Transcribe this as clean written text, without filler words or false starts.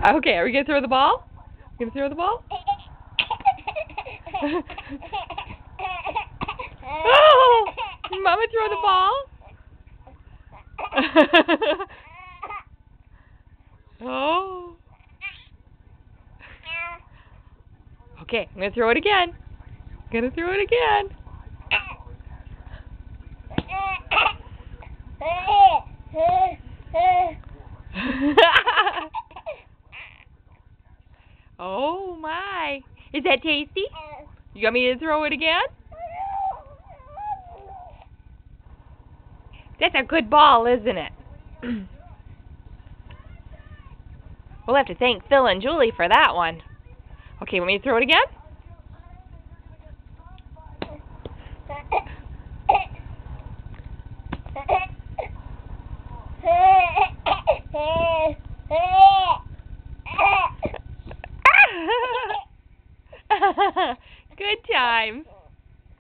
Okay, are we going to throw the ball? Going to throw the ball? Oh! Mama, throw the ball. Oh. Okay, I'm going to throw it again. Going to throw it again. Oh my. Is that tasty? You want me to throw it again? That's a good ball, isn't it? We'll have to thank Phil and Julie for that one. Okay, want me to throw it again? Good times.